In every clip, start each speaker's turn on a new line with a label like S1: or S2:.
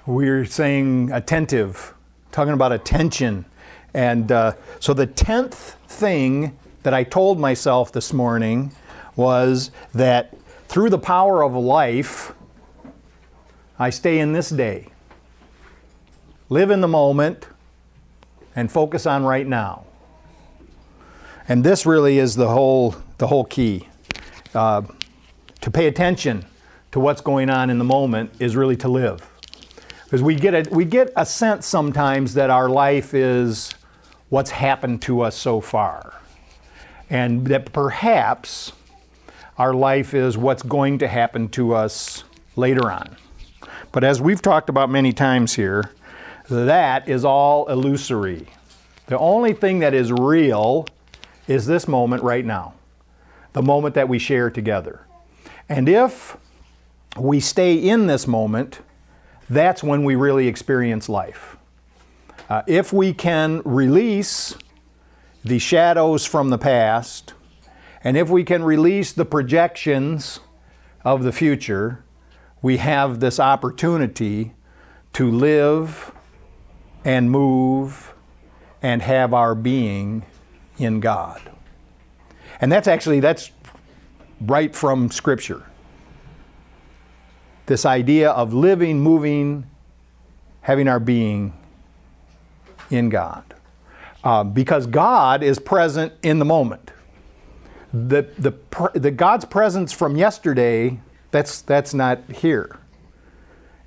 S1: We're saying attentive, talking about attention. And so the 10th thing that I told myself this morning was that through the power of life, I stay in this day. Live in the moment and focus on right now. And this really is the whole key. To pay attention to what's going on in the moment is really to live. Because we get a sense sometimes that our life is what's happened to us so far. And that perhaps our life is what's going to happen to us later on. But as we've talked about many times here, that is all illusory. The only thing that is real is this moment right now. The moment that we share together. And if we stay in this moment, that's when we really experience life. If we can release the shadows from the past, and if we can release the projections of the future, we have this opportunity to live and move and have our being in God. And that's right from Scripture. This idea of living, moving, having our being in God. Because God is present in the moment. The God's presence from yesterday, that's not here.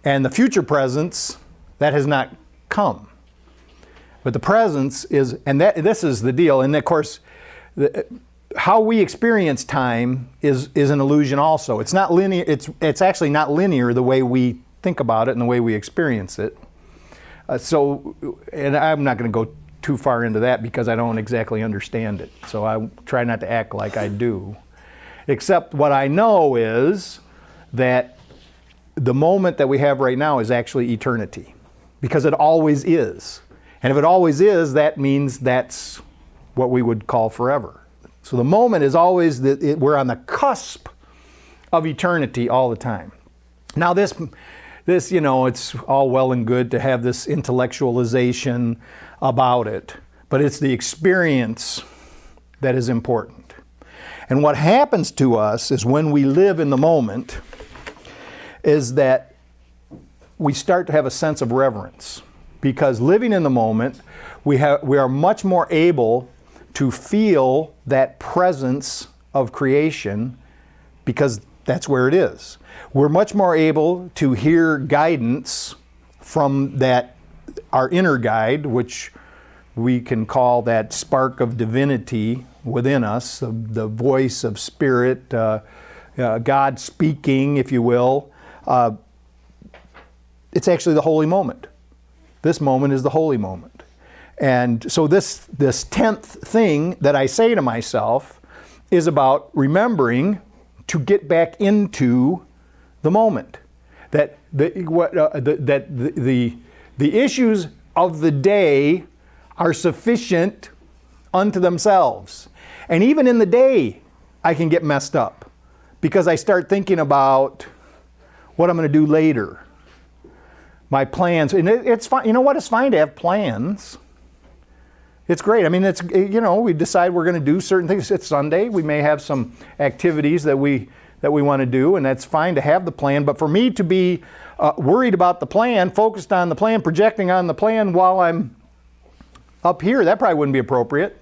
S1: And the future presence, that has not come. But the presence is, and this is the deal. And of course, how we experience time is an illusion also. It's not linear. It's actually not linear the way we think about it and the way we experience it. And I'm not going to go too far into that because I don't exactly understand it. So I try not to act like I do. Except what I know is that the moment that we have right now is actually eternity. Because it always is. And if it always is, that means that's what we would call forever. So the moment is always, we're on the cusp of eternity all the time. Now this, it's all well and good to have this intellectualization about it, but it's the experience that is important. And what happens to us is when we live in the moment is that we start to have a sense of reverence. Because living in the moment, we are much more able to feel that presence of creation because that's where it is. We're much more able to hear guidance from our inner guide, which we can call that spark of divinity within us, the voice of spirit, God speaking, if you will. It's actually the holy moment. This moment is the holy moment. And so this 10th thing that I say to myself is about remembering to get back into the moment. That the issues of the day are sufficient unto themselves. And even in the day, I can get messed up because I start thinking about what I'm going to do later. My plans, and it's fine. You know what? It's fine to have plans. It's great. I mean, we decide we're going to do certain things. It's Sunday. We may have some activities that we want to do, and that's fine to have the plan. But for me to be worried about the plan, focused on the plan, projecting on the plan while I'm up here, that probably wouldn't be appropriate.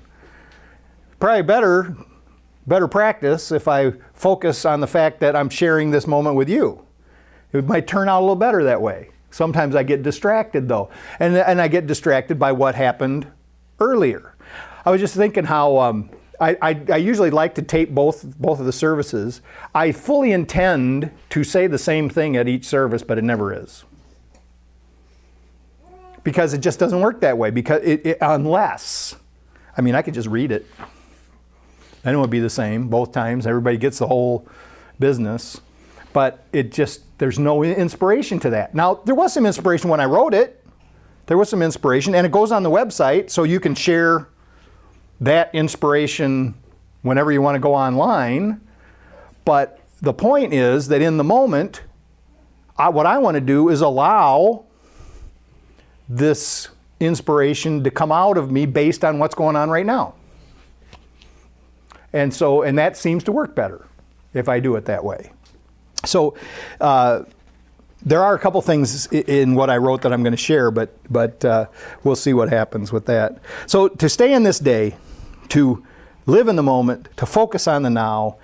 S1: Probably better practice if I focus on the fact that I'm sharing this moment with you. It might turn out a little better that way. Sometimes I get distracted though. And I get distracted by what happened earlier. I was just thinking how I usually like to tape both of the services. I fully intend to say the same thing at each service, but it never is. Because it just doesn't work that way. Because unless, I could just read it. Then it would be the same both times. Everybody gets the whole business. But there's no inspiration to that. Now, there was some inspiration when I wrote it. There was some inspiration, and it goes on the website, so you can share that inspiration whenever you want to go online. But the point is that in the moment, what I want to do is allow this inspiration to come out of me based on what's going on right now. And that seems to work better if I do it that way. So there are a couple things in what I wrote that I'm going to share, but we'll see what happens with that. So to stay in this day, to live in the moment, to focus on the now,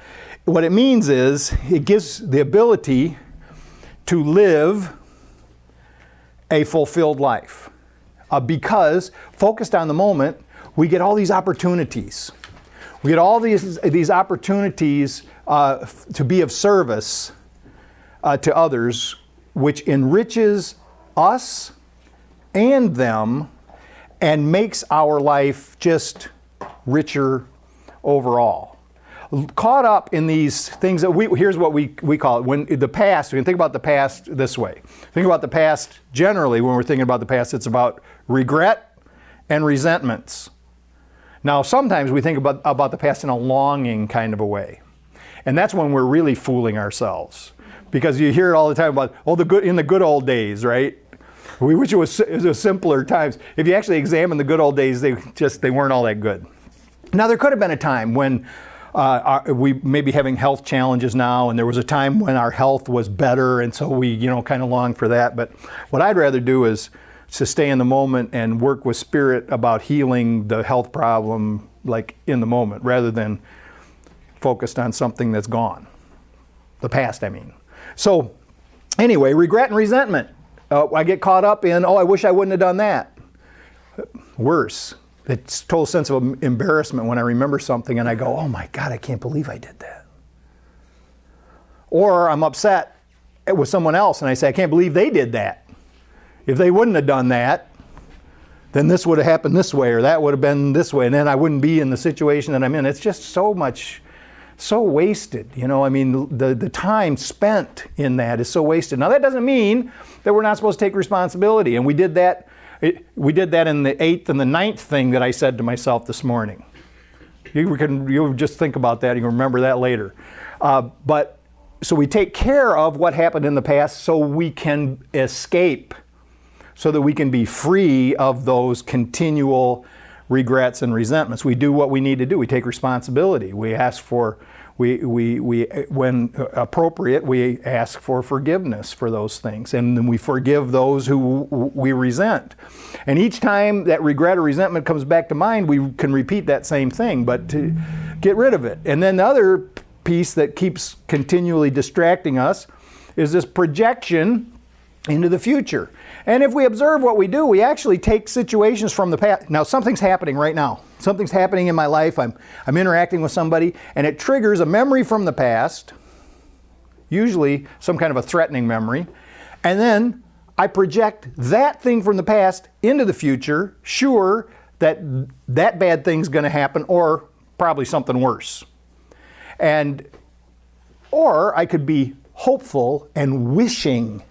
S1: what it means is it gives the ability to live a fulfilled life. Because focused on the moment, we get all these opportunities. We get all these opportunities to be of service to others, which enriches us and them and makes our life just richer overall. Caught up in these things that here's what we call it. When the past, we can think about the past this way. Think about the past generally. When we're thinking about the past, it's about regret and resentments. Now, sometimes we think about the past in a longing kind of a way. And that's when we're really fooling ourselves. Because you hear it all the time about, in the good old days, right? We wish it was simpler times. If you actually examine the good old days, they weren't all that good. Now, there could have been a time when we may be having health challenges now, and there was a time when our health was better, and so we, kind of long for that. But what I'd rather do is to stay in the moment and work with Spirit about healing the health problem, like in the moment, rather than focused on something that's gone. The past, I mean. So, anyway, regret and resentment. I get caught up in, I wish I wouldn't have done that. Worse. It's a total sense of embarrassment when I remember something and I go, oh my God, I can't believe I did that. Or I'm upset with someone else and I say, I can't believe they did that. If they wouldn't have done that, then this would have happened this way, or that would have been this way, and then I wouldn't be in the situation that I'm in. It's just so wasted. The time spent in that is so wasted. Now that doesn't mean that we're not supposed to take responsibility, and we did that in the 8th and the 9th thing that I said to myself this morning. You just think about that, you can remember that later. So we take care of what happened in the past so we can escape, so that we can be free of those continual regrets and resentments. We do what we need to do. We take responsibility. We ask for, when appropriate, we ask for forgiveness for those things. And then we forgive those who we resent. And each time that regret or resentment comes back to mind, we can repeat that same thing, but to get rid of it. And then the other piece that keeps continually distracting us is this projection into the future. And if we observe what we do, we actually take situations from the past. Now, something's happening right now. Something's happening in my life. I'm interacting with somebody, and it triggers a memory from the past, usually some kind of a threatening memory, and then I project that thing from the past into the future, sure that that bad thing's going to happen, or probably something worse. Or I could be hopeful and wishing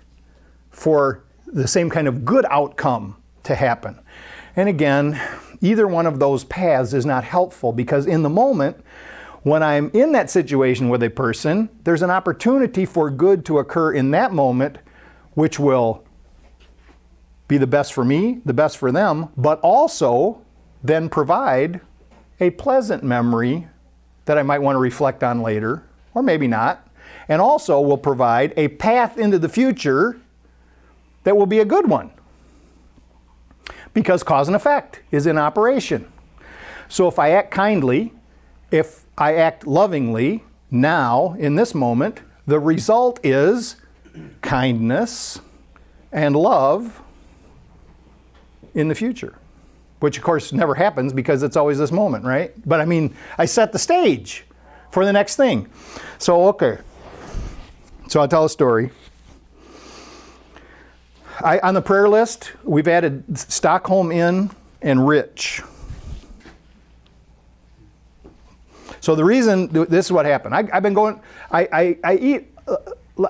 S1: for the same kind of good outcome to happen. And again, either one of those paths is not helpful, because in the moment, when I'm in that situation with a person, there's an opportunity for good to occur in that moment, which will be the best for me, the best for them, but also then provide a pleasant memory that I might want to reflect on later, or maybe not, and also will provide a path into the future that will be a good one, because cause and effect is in operation. So if I act kindly, if I act lovingly now in this moment, the result is kindness and love in the future, which of course never happens because it's always this moment, right? But I set the stage for the next thing. So I'll tell a story. On the prayer list, we've added Stockholm Inn and Rich. So the reason, this is what happened. I've been going, I eat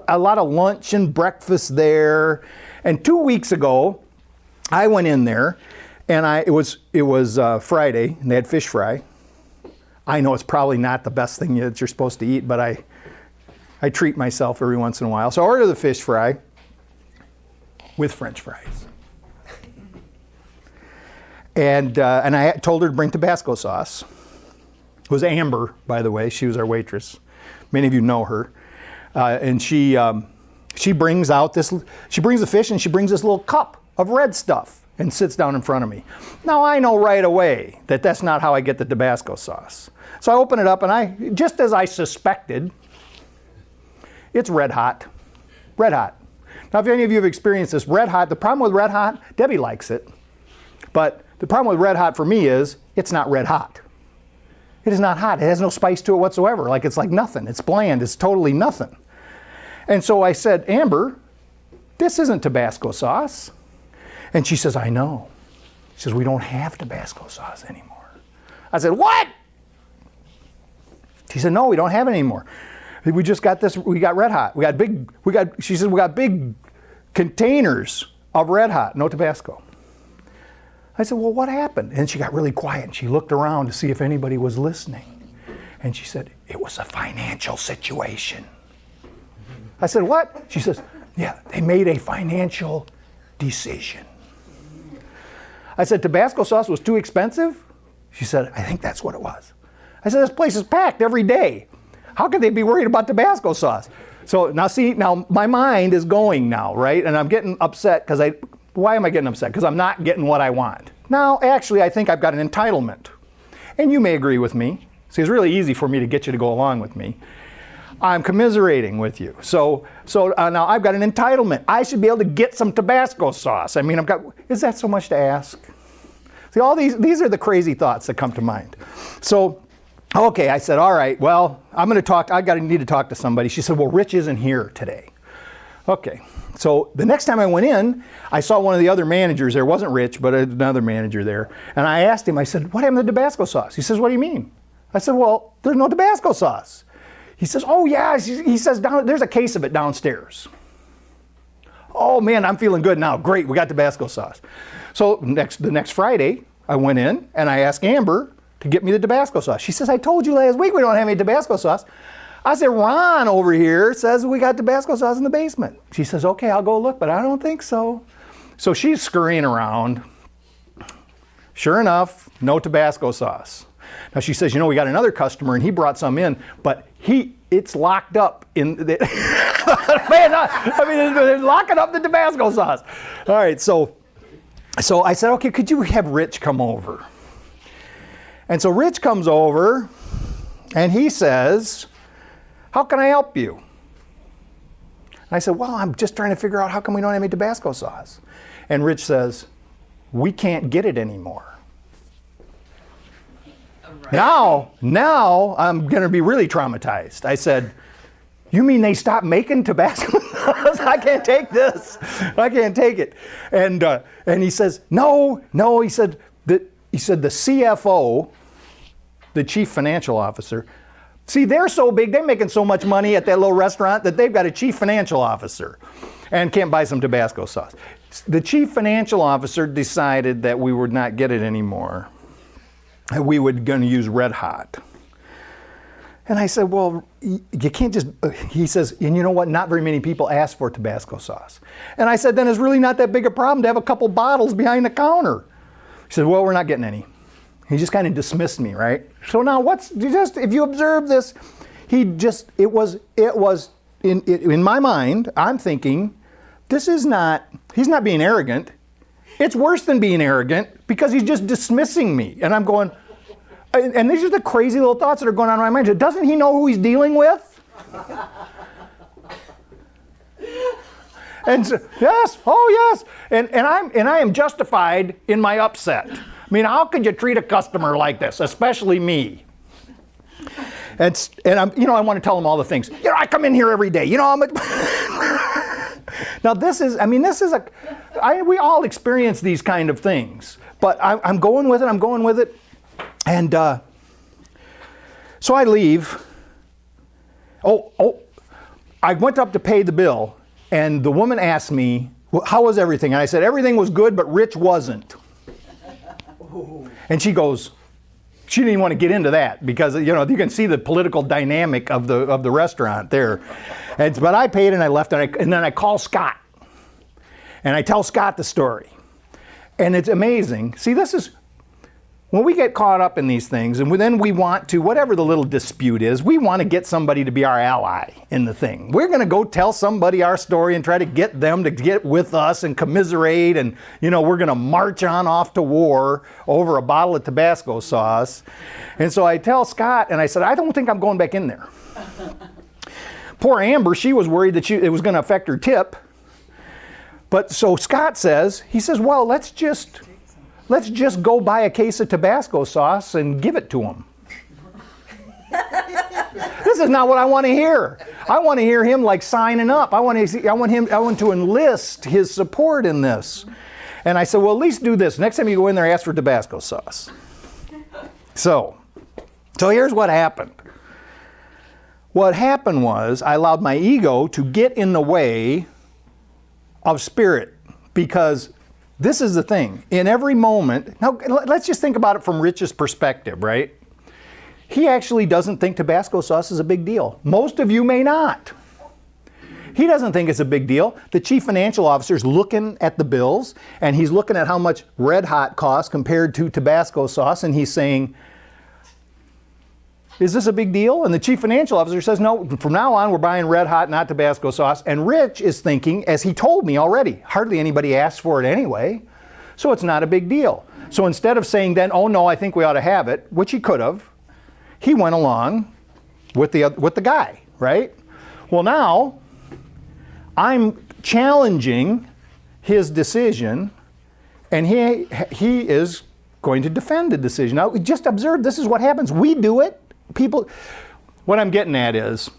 S1: a lot of lunch and breakfast there. And 2 weeks ago, I went in there, and it was Friday, and they had fish fry. I know it's probably not the best thing that you're supposed to eat, but I treat myself every once in a while. So I ordered the fish fry with French fries. And I told her to bring Tabasco sauce. It was Amber, by the way. She was our waitress. Many of you know her. And she brings out this, she brings the fish and she brings this little cup of red stuff and sits down in front of me. Now I know right away that that's not how I get the Tabasco sauce. So I open it up and just as I suspected, it's red hot. Red hot. Now if any of you have experienced this, red hot, the problem with red hot, Debbie likes it. But the problem with red hot for me is it's not red hot. It is not hot. It has no spice to it whatsoever. It's like nothing. It's bland. It's totally nothing. And so I said, Amber, this isn't Tabasco sauce. And she says, I know. She says, we don't have Tabasco sauce anymore. I said, what? She said, no, we don't have it anymore. We just got this, we got red hot. She said, we got big containers of red hot, no Tabasco. I said, well, what happened? And she got really quiet and she looked around to see if anybody was listening. And she said, it was a financial situation. I said, what? She says, yeah, they made a financial decision. I said, Tabasco sauce was too expensive? She said, I think that's what it was. I said, this place is packed every day. How could they be worried about Tabasco sauce? So now my mind is going now, right? And I'm getting upset because why am I getting upset? Because I'm not getting what I want. Now, actually, I think I've got an entitlement. And you may agree with me. See, it's really easy for me to get you to go along with me. I'm commiserating with you. So now I've got an entitlement. I should be able to get some Tabasco sauce. I mean, is that so much to ask? See, all these are the crazy thoughts that come to mind. So, okay, I said, all right, well, I need to talk to somebody. She said, well, Rich isn't here today. Okay. So the next time I went in, I saw one of the other managers there. It wasn't Rich, but another manager there. And I asked him, I said, what happened to the Tabasco sauce? He says, what do you mean? I said, well, there's no Tabasco sauce. He says, oh yeah, he says, there's a case of it downstairs. Oh man, I'm feeling good now. Great, we got Tabasco sauce. So the next Friday, I went in and I asked Amber to get me the Tabasco sauce. She says, I told you last week we don't have any Tabasco sauce. I said, Ron over here says we got Tabasco sauce in the basement. She says, okay, I'll go look, but I don't think so. So she's scurrying around. Sure enough, no Tabasco sauce. Now she says, we got another customer and he brought some in, but it's locked up in the, they're locking up the Tabasco sauce. All right, so I said, okay, could you have Rich come over? And so Rich comes over and he says, how can I help you? I said, well, I'm just trying to figure out how come we don't have any Tabasco sauce. And Rich says, we can't get it anymore. Right. Now I'm going to be really traumatized. I said, you mean they stopped making Tabasco sauce? I can't take this. I can't take it. And he says, no, he said the CFO, the chief financial officer, see, they're so big, they're making so much money at that little restaurant that they've got a chief financial officer and can't buy some Tabasco sauce. The chief financial officer decided that we would not get it anymore. We were going to use red hot. And I said, well, you can't just, he says, and you know what, not very many people ask for Tabasco sauce. And I said, then it's really not that big a problem to have a couple bottles behind the counter. He said, well, we're not getting any. He just kind of dismissed me, right? So now if you observe this, it was in my mind, I'm thinking, he's not being arrogant. It's worse than being arrogant because he's just dismissing me. And I'm going, and these are the crazy little thoughts that are going on in my mind. Doesn't he know who he's dealing with? And so, yes, oh yes. And I am justified in my upset. I mean, how could you treat a customer like this, especially me? And I'm, I want to tell them all the things. I come in here every day. I'm now we all experience these kind of things, but I'm going with it. And so I leave. I went up to pay the bill, and the woman asked me, well, how was everything? And I said, everything was good, but Rich wasn't. And she goes, she didn't even want to get into that because, you can see the political dynamic of the restaurant there. But I paid and I left, and then I call Scott. And I tell Scott the story. And it's amazing. See, this is when we get caught up in these things, and then we want to, whatever the little dispute is, we want to get somebody to be our ally in the thing. We're going to go tell somebody our story and try to get them to get with us and commiserate, and we're going to march on off to war over a bottle of Tabasco sauce. And so I tell Scott, and I said, I don't think I'm going back in there. Poor Amber, she was worried that it was going to affect her tip. But so Scott says, well, let's just go buy a case of Tabasco sauce and give it to him. This is not what I want to hear. I want to hear him like signing up. I want to enlist his support in this. And I said, well, at least do this. Next time you go in there, ask for Tabasco sauce. So here's what happened. What happened was I allowed my ego to get in the way of spirit, because this is the thing. In every moment, now let's just think about it from Rich's perspective, right? He actually doesn't think Tabasco sauce is a big deal. Most of you may not. He doesn't think it's a big deal. The chief financial officer is looking at the bills, and he's looking at how much Red Hot costs compared to Tabasco sauce, and he's saying, is this a big deal? And the chief financial officer says, no, from now on we're buying Red Hot, not Tabasco sauce. And Rich is thinking, as he told me already, hardly anybody asked for it anyway, so it's not a big deal. So instead of saying then, oh no, I think we ought to have it, which he could have, he went along with the guy, right? Well, now I'm challenging his decision, and he is going to defend the decision. Now, just observe, this is what happens. We do it. People, what I'm getting at is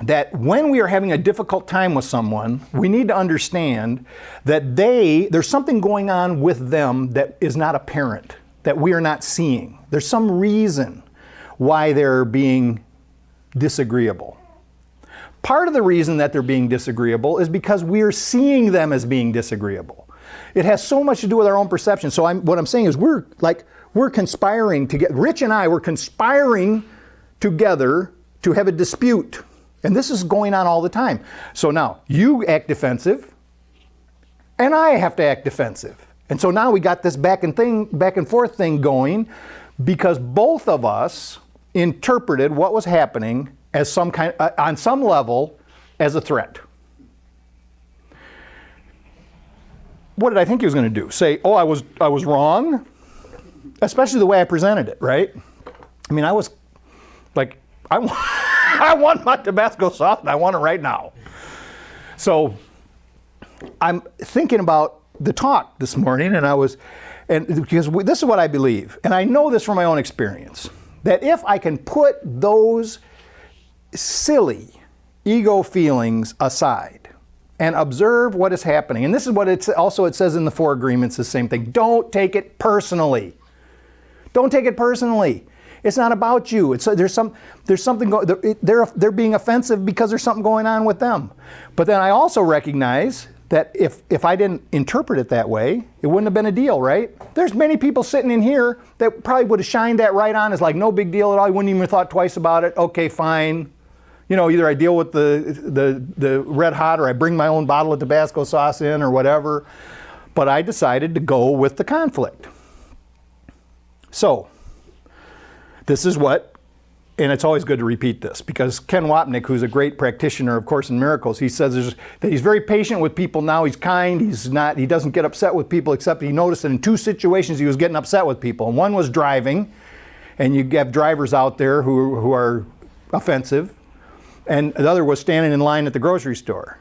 S1: that when we are having a difficult time with someone, we need to understand that there's something going on with them that is not apparent, that we are not seeing. There's some reason why they're being disagreeable. Part of the reason that they're being disagreeable is because we're seeing them as being disagreeable. It has so much to do with our own perception. So what I'm saying is we're conspiring together. Rich and I were conspiring together to have a dispute. And this is going on all the time. So now you act defensive and I have to act defensive. And so now we got this back and forth thing going because both of us interpreted what was happening as on some level as a threat. What did I think he was going to do? Say, oh, I was wrong? Especially the way I presented it, right? I mean, I was like, I want my Tabasco sauce and I want it right now. So I'm thinking about the talk this morning, and because this is what I believe, and I know this from my own experience, that if I can put those silly ego feelings aside and observe what is happening, and this is what it says in the 4 agreements, the same thing. Don't take it personally. Don't take it personally. It's not about you. There's something they're being offensive because there's something going on with them. But then I also recognize that if I didn't interpret it that way, it wouldn't have been a deal, right? There's many people sitting in here that probably would have shined that right on as like no big deal at all. I wouldn't even have thought twice about it. Okay, fine. Either I deal with the Red Hot or I bring my own bottle of Tabasco sauce in or whatever. But I decided to go with the conflict. So, this is what, and it's always good to repeat this, because Ken Wapnick, who's a great practitioner of Course in Miracles, he says that he's very patient with people now. He's kind. He doesn't get upset with people, except he noticed that in 2 situations he was getting upset with people. And one was driving, and you have drivers out there who are offensive. And the other was standing in line at the grocery store.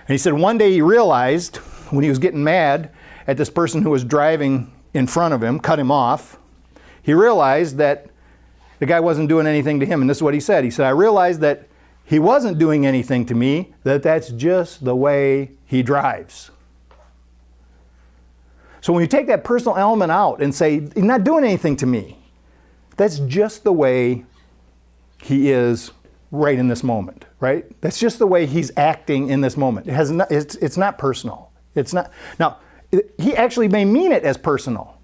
S1: And he said one day he realized, when he was getting mad at this person who was driving in front of him, cut him off, he realized that the guy wasn't doing anything to him. And this is what he said. He said, I realized that he wasn't doing anything to me, that's just the way he drives. So when you take that personal element out and say, he's not doing anything to me, that's just the way he is right in this moment, right? That's just the way he's acting in this moment. It's not personal. It's not. Now, he actually may mean it as personal,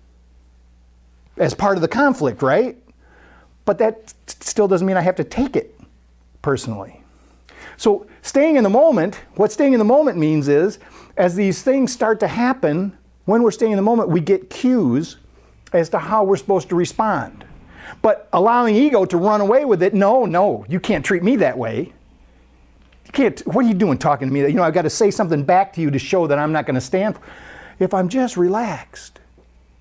S1: as part of the conflict, right? But that still doesn't mean I have to take it personally. So staying in the moment, what staying in the moment means is, as these things start to happen, when we're staying in the moment, we get cues as to how we're supposed to respond. But allowing ego to run away with it, no, you can't treat me that way. You can't, what are you doing talking to me? I've got to say something back to you to show that I'm not going to stand for. If I'm just relaxed,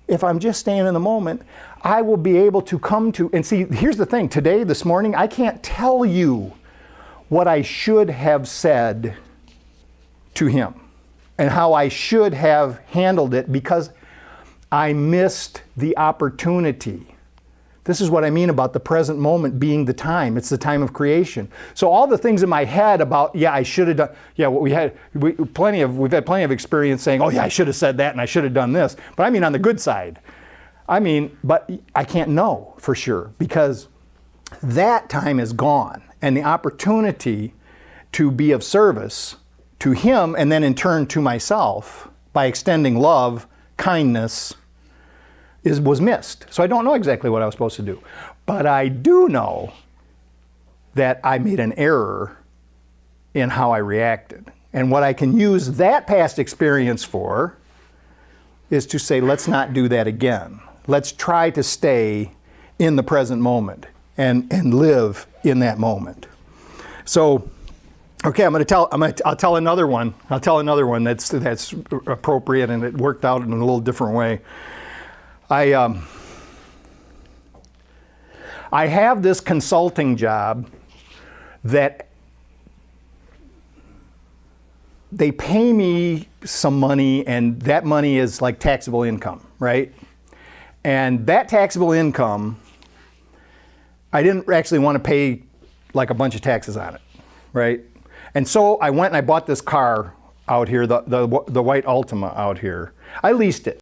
S1: if I'm just staying in the moment, I will be able to come to, and see, here's the thing, today, this morning, I can't tell you what I should have said to him and how I should have handled it because I missed the opportunity. This is what I mean about the present moment being the time. It's the time of creation. So all the things in my head about, I should have done, what we've had plenty of experience saying, I should have said that and I should have done this. But I mean on the good side. But I can't know for sure because that time is gone. And the opportunity to be of service to him and then in turn to myself by extending love, kindness, was missed. So I don't know exactly what I was supposed to do. But I do know that I made an error in how I reacted. And what I can use that past experience for is to say, let's not do that again. Let's try to stay in the present moment and live in that moment. So, okay, I'll tell another one. I'll tell another one that's appropriate and it worked out in a little different way. I have this consulting job that they pay me some money, and that money is like taxable income, right? And that taxable income, I didn't actually want to pay like a bunch of taxes on it, right? And so I went and I bought this car out here, the white Altima out here. I leased it.